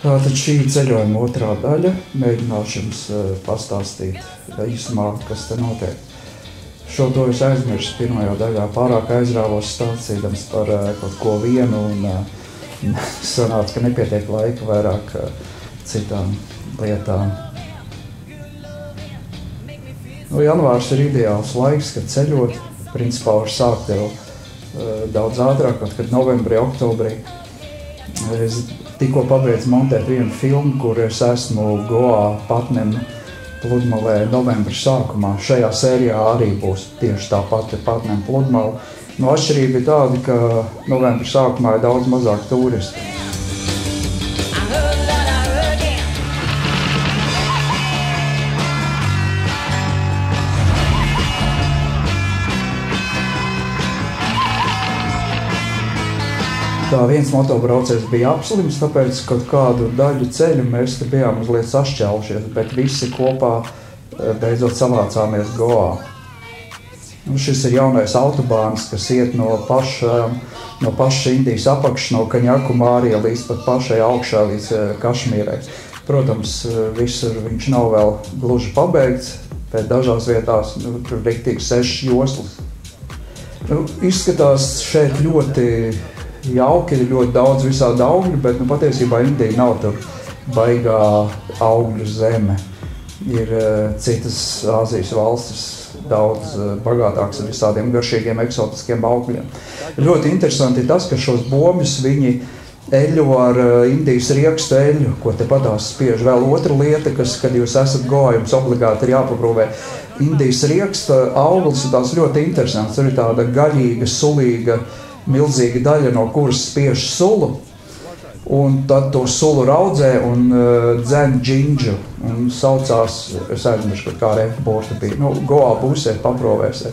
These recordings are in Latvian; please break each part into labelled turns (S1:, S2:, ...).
S1: Tātad šī ceļojuma otrā daļa. Mēģināšu jums pastāstīt īsumā, kas te notiek. Šo to es aizmirsu pirmajā daļā. Pārāk aizrāvos stāstījams par kaut ko vienu un sanāca, ka nepietiek laika vairāk citām lietām. Janvārs ir ideāls laiks, kad ceļot. Principā var sākt jau daudz ātrāk, kad novembrī, oktobrī. Es tikko pabeidzu montēt vienu filmu, kur es esmu Goā Patnem pludmalē novembra sākumā. Šajā sērijā arī būs tieši tā pati Patnem pludmale. Atšķirība ir tāda, ka novembra sākumā ir daudz mazāk turistu. Viens motobraucējs bija apslims, tāpēc kaut kādu daļu ceļu mēs te bijām mazliet sašķēlušies, bet visi kopā beidzot savācāmies Goā. Šis ir jaunais autobāns, kas iet no paša Indijas apakšas, no Kaņakumārija līdz pat pašai augšā līdz Kašmīrai. Protams, visur viņš nav vēl gluži pabeigts, bet dažās vietās tur riktīgi 6 joslas. Izskatās šeit ļoti jauki, ir ļoti daudz visādi augļu, bet patiesībā Indija nav tur baigā augļu zeme. Ir citas Āzijas valstis daudz bagātāks ar visādiem garšīgiem, eksotiskiem augļiem. Ļoti interesanti ir tas, ka šos bombus viņi eļo ar Indijas riekstu eļu, ko te patās spiež. Vēl otra lieta, kad jūs esat Goā, jums obligāti ir jāpaprūvē. Indijas rieksta auglis ir tās ļoti interesants. Tur ir tāda gaļīga, sulīga, milzīga daļa, no kuras spiež sulu, un tad to sulu raudzē un dzen džindžu, un saucās, es aizmiršu, kā reifburta bija, Goā būsiet, paprovēsiet.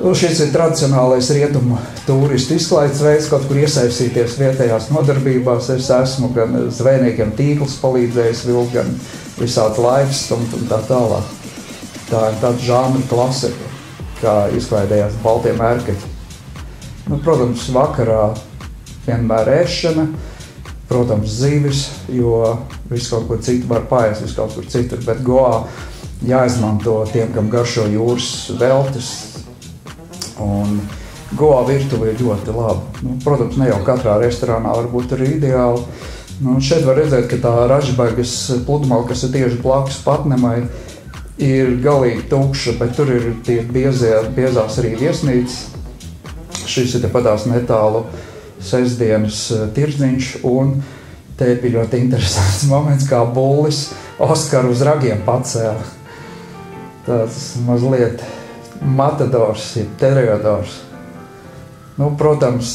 S1: Šis ir tradicionālais rietumu turistu izklaides veids, kaut kur iesaistīties vietējās nodarbībās. Es esmu gan zvejniekiem tīklus palīdzējis vilkt, gan visādi laivas un tā tālāk. Tā ir tāda žanra klasika, kā izklaidējās baltie mērkeķi. Protams, vakarā vienmēr ēšana, protams, zivis, jo visu kaut ko citu var paēst, visu kaut kur citur, bet Goā jāizmanto tiem, kam garšo jūras veltes, un Goā virtuve ir ļoti laba. Protams, ne jau katrā restorānā varbūt arī ideāli. Šeit var redzēt, ka tā Ražbagas pludmale, kas ir tieši blakus Patnemai, ir galīgi tukša, bet tur ir tie biezās arī viesnīcas. Šis ir tepatās netālu sestdienas tirdziņš, un te bija ļoti interesants moments, kā bullis Oskaru uz ragiem pacēla. Tāds mazliet matadors, jeb teriodors. Protams,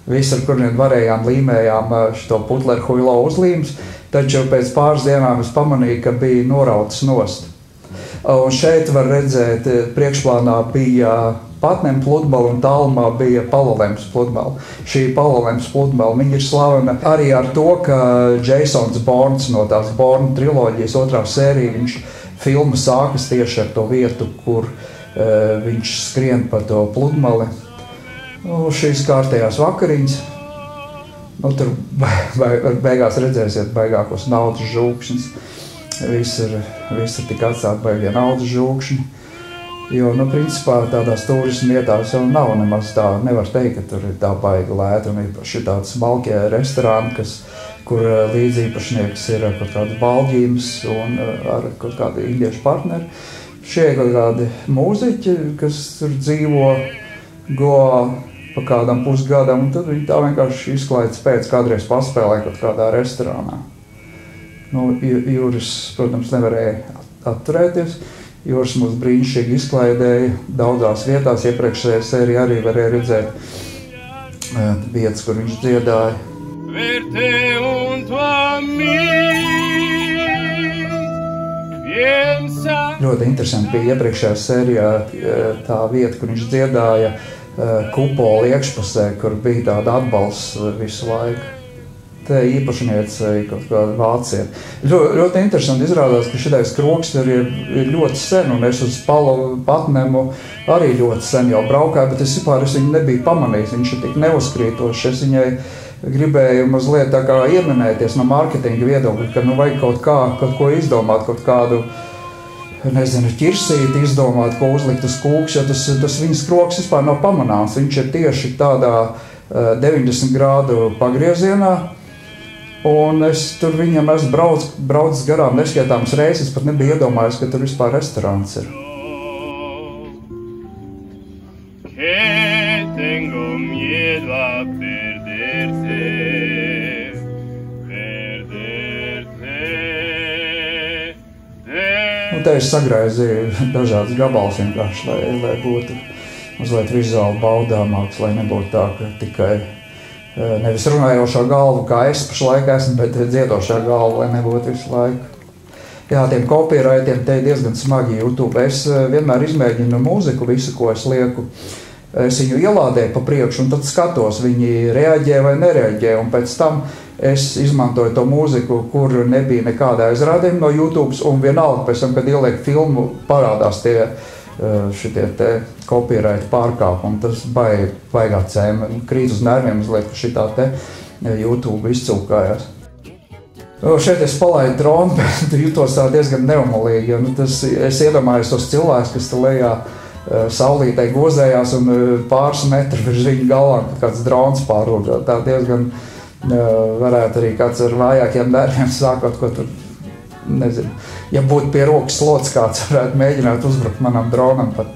S1: visur, kur vien varējām, līmējām šito Putlerhuilo uzlīmes, taču pēc pāris dienām es pamanīju, ka bija norautas nost. Un šeit var redzēt, priekšplānā bija Patnem pludmale un tālumā bija Palalems pludmale. Šī Palalems pludmale, viņa ir slavena arī ar to, ka Jasons Bournes no tās Bourne triloģijas otrā sērija, viņš filma sākas tieši ar to vietu, kur viņš skrien pa to pludmali. Šīs kārtējās vakariņas, tur beigās redzēsiet baigākos naudas žūkšņus. Visur tik atstāt baigie naudas žūkšņi. Jo, principā tādās turismu vietās jau nav nemaz tā, nevar teikt, ka tur ir tā baigi lēta, un īpaši tāds smalkie restorāni, kur līdzīpašnieks ir kaut kāds balģīms un ar kaut kādi indiešu partneri. Šie kaut kādi mūziķi, kas tur dzīvo Goā pa kādam pusgadam, un tad viņi tā vienkārši izklaides pēc kādreiz paspēlē kaut kādā restorānā. Juris, protams, nevarēja atturēties. Juris mums brīnišķīgi izklaidēja daudzās vietās. Iepriekšējā sērija arī varēja redzēt vietas, kur viņš dziedāja. Ļoti interesanti bija iepriekšējā sērijā tā vieta, kur viņš dziedāja kupola iekšpusē, kur bija tāda atbalsts visu laiku. Te īpašniece kaut kāda vācieta. Ļoti interesanti izrādās, ka šitais krogs ir ļoti sen, un es uz Patnemu arī ļoti sen jau braukāju, bet es viņu nebiju pamanījis. Viņš ir tik neuzkrītošs. Es viņai gribēju mazliet tā kā ieminēties no mārketinga viedokļa, ka nu vajag kaut ko izdomāt, kaut kādu, nezinu, ķirsīti izdomāt, ko uzlikt uz kūks, jo tas viņas kroks vispār nav pamanāms. Viņš ir tieši tādā 90 grādu pagriezienā, un es tur viņam esmu braucis garām neskaitāmas reizes, pat nebija iedomājies, ka tur vispār restorāns ir. Un te es sagraizīju dažādas gabalus vienkārši, lai būtu mazliet vizuāli baudāmāks, lai nebūtu tā, ka tikai nevis runājošā galva, kā es pašlaik esmu, bet dziedošā galva, lai nebūtu visu laiku. Jā, tiem copyrightiem te diezgan smagi YouTube. Es vienmēr izmēģinu mūziku, visu, ko es lieku. Es viņu ielādēju pa priekšu un tad skatos, viņi reaģē vai nereaģē. Un pēc tam es izmantoju to mūziku, kur nebija nekāda aizrādījuma no YouTube. Un vienalga pēc tam, kad ieliek filmu, parādās šitie te copyright pārkāpumi. Tas baigā cēma. Krīt uz nerviem, mazliet, ka šitā te YouTube izcūkājās. Šeit es palaidu dronu, bet jutos tā diezgan neumolīgi. Jo, es iedomājos tos cilvēkus, kas te lejā saulītē gozējās un pāris metri virs viņa galvām, kāds drons pārlūdz. Tā diezgan varētu arī kāds ar vājākiem nerviem sākot, ko tur, nezinu, ja būtu pie rokas slots, kāds varētu mēģināt uzbrukt manam dronam. Pat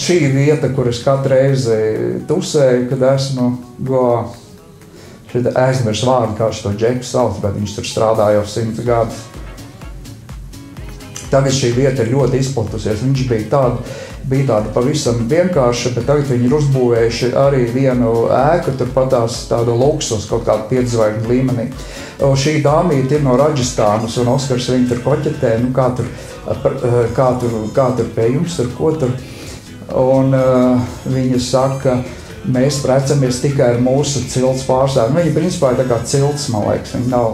S1: šī vieta, kur es katru reizi tusēju, kad esmu Goā. Šeit aizmirst vārdu, kā šo Džeku sauc, bet viņš tur strādā jau 100 gadus. Tagad šī vieta ir ļoti izplatusies. Viņš bija tāda pavisam vienkārša, bet tagad viņi ir uzbūvējuši arī vienu ēku, turpatās tādu luksus, kaut kādu 5 zvaigžņu līmenī. Šī dāmīte ir no Raģistānas, un Oskars viņu tur koķetē, nu kā tur pie jums, tur ko tur. Un viņa saka, mēs precamies tikai ar mūsu cilts pārstāvjiem. Viņa principā ir tā kā cilts, man liekas, viņa nav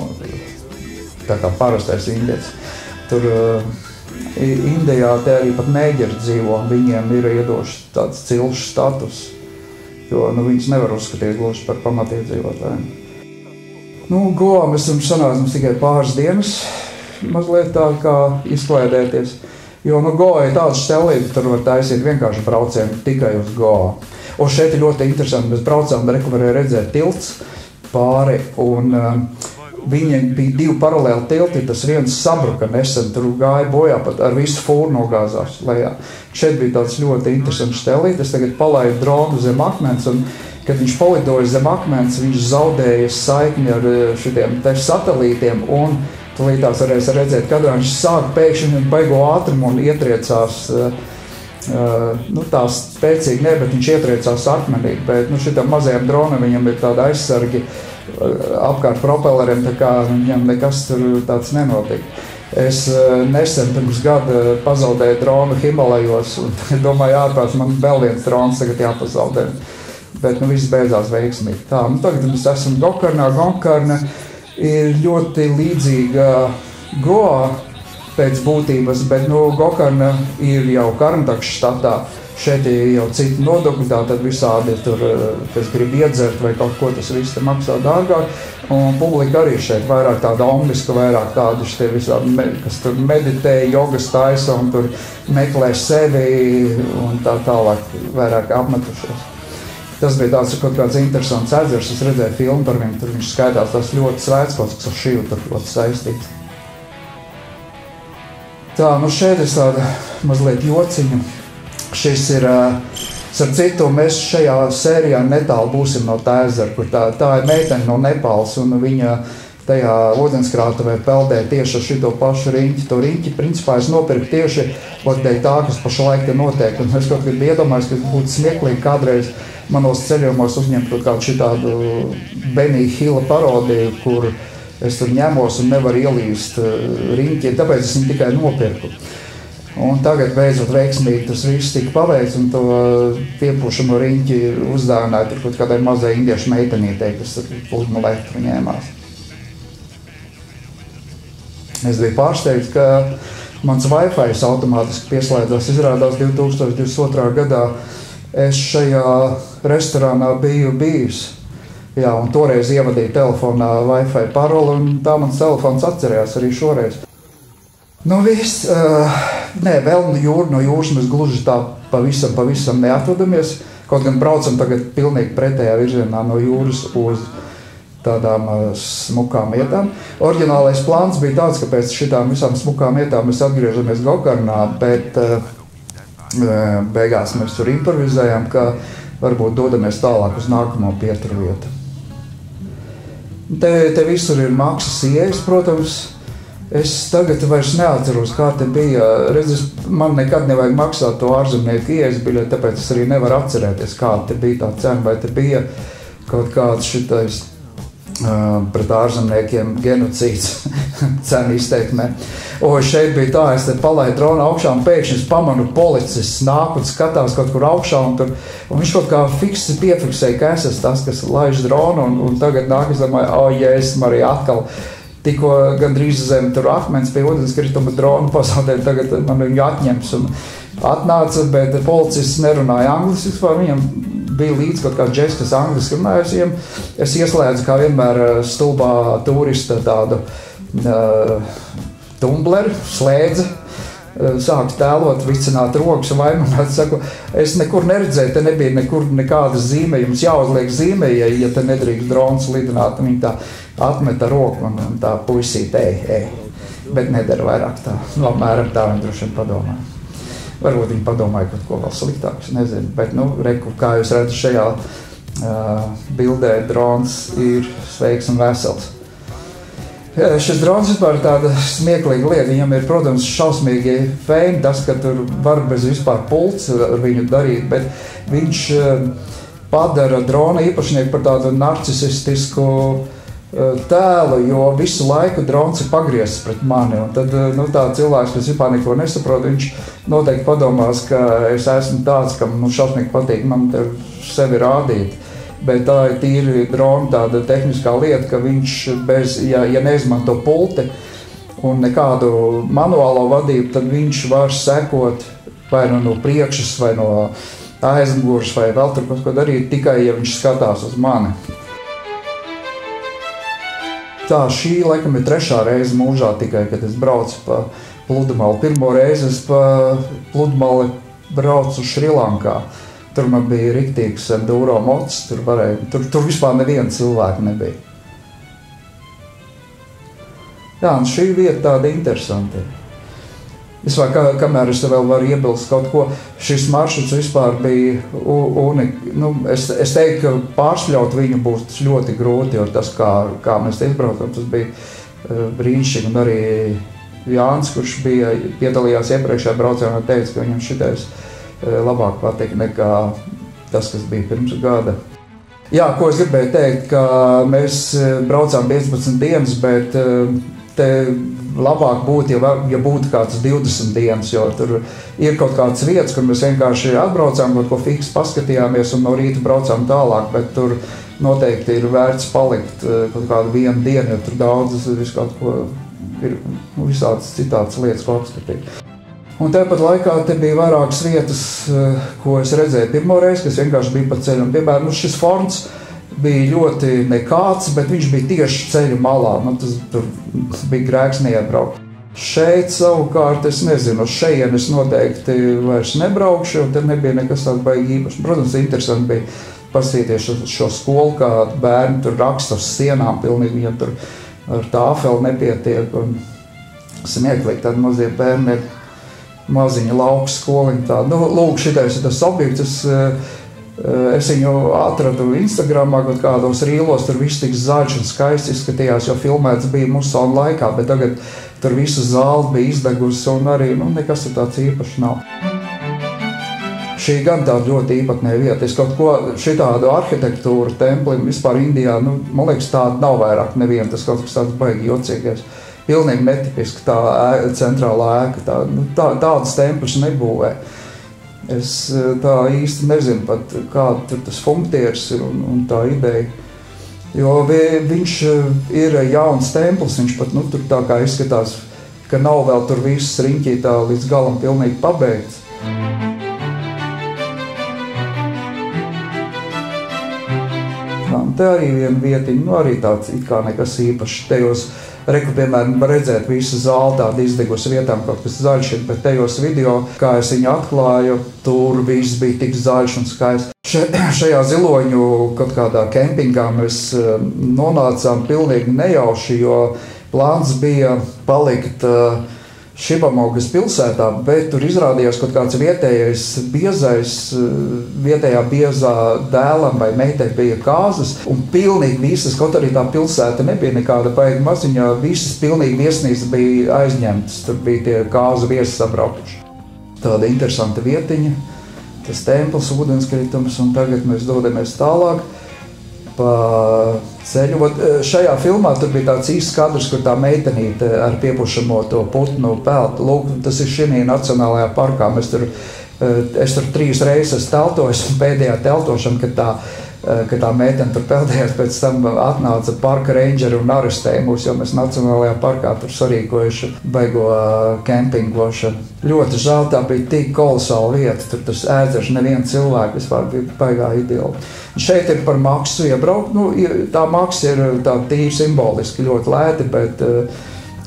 S1: tā kā parastais indietis. Tur Indijā te arī pat neģeri dzīvo, un viņiem ir iedoši tāds cilšu status, jo viņus nevar uzskatīt gluži par pamatiedzīvotājiem. Goā mēs esam sanācis tikai pāris dienas, mazliet tā kā izklaidēties, jo Goā ir tāda štelība, tur var taisīt vienkārši braucienu tikai uz Goā. Un šeit ir ļoti interesanti, mēs braucām, varēja redzēt tilts pāri, un viņiem bija 2 paralēli tilti, tas viens sabruka nesen, tur gāja bojā, pat ar visu fūru nogāzās lejā. Šeit bija tāds ļoti interesants štelīt, es tagad palaidu dronu zem akmens, un kad viņš palidoja zem akmens, viņš zaudēja saikni ar šitiem te satelītiem, un tūlītās varēs redzēt, kad viņš sāk pēkšņi baigo ātrumu un ietriecās, tā spēcīgi ne, bet viņš ietriecās akmenī, bet šitam mazajam dronam viņam ir tāda aizsargi apkārt propelleriem, tā kā viņam nekas tur tāds nenotika. Es nesen pirms gada pazaudēju dronu Himalajos, un domāju, ārprāts, man vēl viens drons tagad jāpazaudē. Bet viss beidzās veiksmīgi. Tagad mēs esam Gokarnā. Gokarna ir ļoti līdzīga Goā pēc būtības, bet Gokarna ir jau Karnataks štatā. Šeit ir jau citi nodokļi, tātad visādi tur, kas grib iedzert vai kaut ko, tas viss te maksā dārgāk. Un publika arī šeit vairāk tāda omniska, vairāk tādi šitie visādi, kas tur meditē, jogas taisa un tur meklē sevi un tā tālāk vairāk apmetušies. Tas bija tāds kaut kāds interesants ezers, es redzēju filmu par viņu, tur viņš skaitās tās ļoti svēts, kas ar šivu tur ļoti saistīts. Šeit ir tāda mazliet jociņu. Šis ir, starp citu, mēs šajā sērijā netālu būsim no tā ezera, kur tā ir meitene no Nepāls, un viņa tajā ūdenskrātuvē peldē tieši ar šito pašu riņķi. To riņķi, principā, es nopirku tieši dēļ tā, kas pašlaik te notiek. Un es kaut kad biju iedomājis, ka būtu smieklīgi kādreiz manos ceļojumos uzņemt kādu šitādu Benny Hilla parodiju, kur es tur ņemos un nevaru ielīst riņķi, tāpēc es viņu tikai nopirku. Un tagad beidzot veiksmīgi tas viss tika paveikts, un to piepūšamo riņķi uzdāvināja tur kaut kādai mazai indiešu meitenītei, kas pludma elektru ņēmās. Es biju pārsteigts, ka mans Wi-Fi automātiski pieslēdzās. Izrādās 2022. gadā es šajā restorānā biju bijis. Jā, un toreiz ievadīja telefonā Wi-Fi paroli, un tā mans telefons atcerējās arī šoreiz. Nu viss, nē, vēl no jūras mēs gluži tā pavisam neatvadamies, kaut gan braucam tagad pilnīgi pretējā virzienā no jūras uz tādām smukām vietām. Oriģinālais plāns bija tāds, ka pēc šitām visām smukām vietām mēs atgriežamies Gokarnā, bet beigās mēs tur improvizējām, ka varbūt dodamies tālāk uz nākamo pieturu vietu. Te visur ir maksas ieejas, protams. Es tagad vairs neatceros, kā te bija. Redz, man nekad nevajag maksāt to ārzemnieku ieejas biļeti, tāpēc es arī nevaru atcerēties, kāda te bija tā cena, vai te bija kaut kāds šitais pret ārzemniekiem genocīds cenu izteiksmē. Šeit bija tā, es te palaidu dronu augšā un pēkšņi es pamanu policists nāk un skatās kaut kur augšā un viņš kaut kā fiksi piefiksēja, ka es esmu tas, kas laiž dronu un tagad nāk, es domāju, Jēzus Marija, atkal tikko gandrīz zem tur akmens pie ūdenskrituma dronu pazaudēja, tagad man viņu atņems un atnāca, bet policists nerunāja angliski, viņam bija līdz kaut kāds džeks, kas angliski runāja, es ieslēdzu kā vienmēr stulbā turista tādu tumbleri, slēdzi, sāku tēlot, vicināt rokas un vaimanāt, saku, es nekur neredzēju, te nebija nekur nekādas zīme, jums jāuzliek zīme, ja te nedrīkst drons lidināt, un viņi tā atmeta roku un tā puisīt, bet nedara vairāk tā, apmēram tā viņi droši vien padomāja. Varbūt viņi padomāja kaut ko vēl sliktāk, es nezinu, bet, reku, kā jūs redzat šajā bildē, drons ir sveiks un vesels. Šis drons vispār ir tāda smieklīga lieta, viņam ir, protams, šausmīgi feini, tas, ka tur var bez vispār pults ar viņu darīt, bet viņš padara drona īpašnieku par tādu narcisistisku tēlu, jo visu laiku drons ir pagriezts pret mani, un tad tā cilvēks, kas vispār neko nesaprot, viņš noteikti padomās, ka es esmu tāds, kam šausmīgi patīk man sevi rādīt, bet tā ir tīri drona tāda tehniskā lieta, ka viņš ja neizmanto pulti un nekādu manuālo vadību, tad viņš var sekot vai no priekšas, vai no aizmugures, vai vēl tur kaut ko darīt, tikai ja viņš skatās uz mani. Tā, šī laikam ir 3. reize mūžā tikai, kad es braucu pa pludmali. Pirmo reizi es pa pludmali braucu Šrilankā. Tur man bija riktīgs enduro mods, tur vispār neviena cilvēka nebija. Jā, un šī vieta tāda interesanta. Vispār, kamēr es vēl varu iebilst kaut ko, šis maršruts vispār bija es teiktu, ka pārspļaut viņu būs ļoti grūti, jo tas, kā mēs izbraucam, tas bija brīnišķīgi, un arī Jānis, kurš piedalījās iepriekšējā braucienā, teica, ka viņam šitais labāk patīk nekā tas, kas bija pirms gada. Jā, ko es gribēju teikt, ka mēs braucām 15 dienas, bet te labāk būtu, ja būtu kāds 20 dienas, jo tur ir kaut kādas vietas, kur mēs vienkārši atbraucām, kaut ko fiks paskatījāmies un no rīta braucām tālāk, bet tur noteikti ir vērts palikt kaut kādu 1 dienu, jo tur daudzas visu kaut ko ir visādas citādas lietas, ko apskatīt. Un tāpat laikā te bija vairākas vietas, ko es redzēju pirmoreiz, kas vienkārši bija pa ceļu. Piemēram, šis forns bija ļoti nekāds, bet viņš bija tieši ceļu malā. Tas bija grēks neiebraukt. Šeit savukārt, es nezinu, uz šeien es noteikti vairs nebraukšu, jo te nebija nekas tāds baigi īpaši. Protams, interesanti bija paskatīties šo skolu, kā bērni tur raksta uz sienām, pilnīgi viņam tur ar tāfeli nepietiek. Un smieklīgi tādi mazie bērni ir maziņa lauka skoliņa tāda. Lūk, šitais ir tas objekts, es viņu atradu Instagramā kaut kādos rīlos, tur viss tik zaļš un skaisti izskatījās, jo filmēts bija musonu laikā, bet tagad tur visu zāli bija izdegusi un arī nekas tur tāds īpaši nav. Šī gan tāda ļoti īpatnēja vieta. Es kaut ko šitādu arhitektūru templim vispār Indijā, man liekas, tāda nav vairāk neviena, tas kaut kas tāds baigi jocīgais. Pilnīgi netipiski tā centrālā ēka, tādas tempļus nebūvē. Es tā īsti nezinu pat, kāda tur tas funkcijas ir un tā ideja. Jo viņš ir jauns templis, viņš pat tur tā kā izskatās, ka nav vēl tur viss riņķī tā līdz galam pilnīgi pabeigts. Te arī viena vietiņa, nu arī tāds it kā nekas īpašs. Tajos, piemēram, var redzēt visu zāli tādu izdegusi vietām, kaut kas zaļš ir, bet tajos video, kā es viņu atklāju, tur viss bija tik zaļš un skaists. Šajā ziloņu kaut kādā kempingā mēs nonācām pilnīgi nejauši, jo plāns bija palikt Šibamogas pilsētā, bet tur izrādījās kaut kāds vietējais biezais, vietējā biezā dēlam vai meitai bija kāzas, un pilnīgi visas, kaut arī tā pilsēta nebija nekāda baigi maziņā, visas pilnīgi viesnīcas bija aizņemtas, tur bija tie kāzu viesi sabraukuši. Tāda interesanta vietiņa, tas templis, ūdenskritums, un tagad mēs dodamies tālāk pa ceļu. Šajā filmā tur bija tāds īsts kadrs, kur tā meitenīte ar piepušamo to putnu peltu. Lūk, tas ir šī Nacionālajā parkā. Es tur 3 reizes teltojos, un pēdējā teltošana, kad tā meitene tur peldējās, pēc tam atnāca parka rangeri un arestēja mūs, jo mēs Nacionālajā parkā tur sarīkojuši baigo kempingošanu. Ļoti žēl, tā bija tik kolosāla vieta, tur tas ēdzers, neviena cilvēka vispār bija baigā ideāli. Šeit ir par maksu iebraukt, tā maksa ir tā tīri simboliski ļoti lēti, bet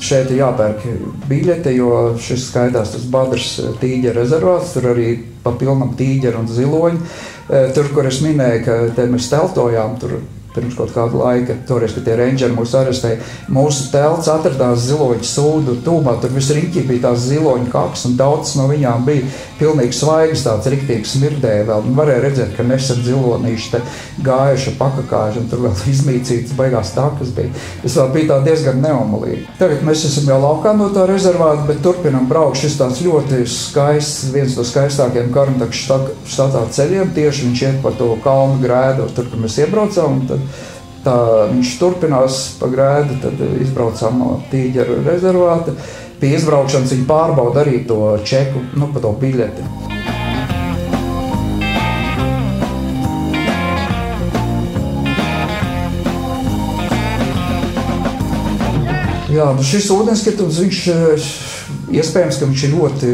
S1: šeit ir jāpērk biļete, jo šis skaitās tas Badras tīģeru rezervāts, tur arī pa pilnam tīģeru un ziloņu. Tur, kur es minēju, ka te mēs teltojām, tur pirms kaut kādu laika, toreiz, kad tie rangeri mūs arestēja, mūsu telts atradās ziloņu sūdu tūmā, tur viss riņķī bija tās ziloņu kakas, un daudz no viņām bija pilnīgi svaigas, tāds riktīgi smirdēja vēl, un varēja redzēt, ka nesat zilonīši te gājuši, pakakājuši, un tur vēl izmīcītas baigās takas bija. Tas vēl bija tā diezgan neomalīgi. Tagad mēs esam jau laukā no tā rezervāta, bet turpinam braukt. Šis tāds ļoti skaists, viens no skaistākiem Karnataka štatā ceļiem, tieši viņš iet pa to kalnu grēdu, tur, kur mēs iebraucām, un tad tā viņš turpinās pa grēdu, tad izbraucām no tīģeru rezervāta. Pie izbraukšanas viņi pārbauda arī to čeku, pa to biļeti. Jā, šis ūdenskritums, viņš iespējams, ka viņš ir ļoti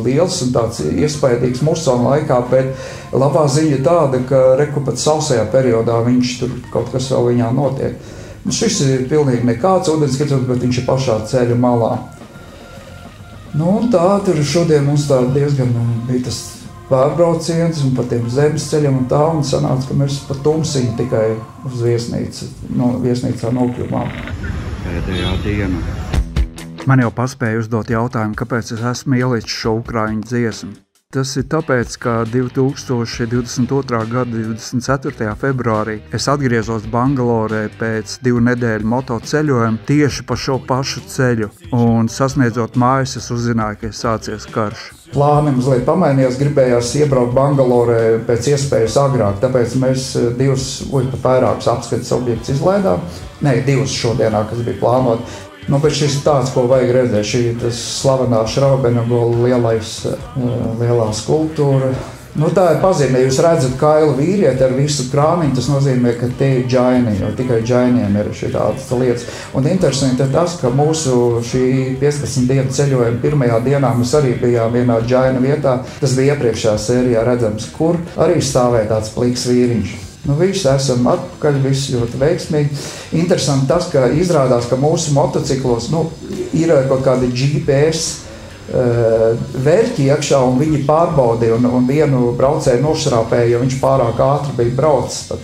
S1: liels un tāds iespaidīgs musona laikā, bet labā ziņa tāda, ka pat sausajā periodā viņš tur kaut kas vēl viņā notiek. Šis ir pilnīgi nekāds ūdenskritums, bet viņš ir pašā ceļa malā. Un tā, tur šodien mums tā diezgan bija tas pārbrauciens un pa tiem zemes ceļiem un tā, un sanāca, ka mēs pa tumsiņu tikai uz viesnīcā nokļuvām.
S2: Pēdējā diena.
S3: Man jau paspēja uzdot jautājumu, kāpēc es esmu ielicis šo ukraiņu dziesmu. Tas ir tāpēc, ka 2022. gada 24. februārī es atgriezos Bangalorē pēc 2 nedēļu motoceļojuma tieši pa šo pašu ceļu, un sasniedzot mājas, es uzzināju, ka ir sācies karš.
S1: Plāni mazliet pamainījās, gribējās iebraukt Bangalorē pēc iespējas agrāk, tāpēc mēs 2 vairākus apskates objektus izlaidām. 2 šodienā, kas bija plānot. Bet šis ir tāds, ko vajag redzēt. Šī ir tas slavenā Šraubenegola lielā skulptūra. Tā ir pazīme, ja jūs redzat kailu vīrieti ar visu krāniņu, tas nozīmē, ka tie ir džaini, jo tikai džainiem ir šādas lietas. Un interesanti ir tas, ka mūsu šī 15 dienu ceļojuma pirmajā dienā mēs arī bijām vienā džaina vietā. Tas bija iepriekšējā sērijā redzams, kur arī stāvēja tāds pliks vīriņš. Visi esam atpakaļ, visi ļoti veiksmīgi. Interesanti tas, ka izrādās, ka mūsu motociklos ir kaut kādi GPS vērķi iekšā, un viņi pārbaudīja un vienu braucēju nošrāpēja, jo viņš pārāk ātri bija braucis pat.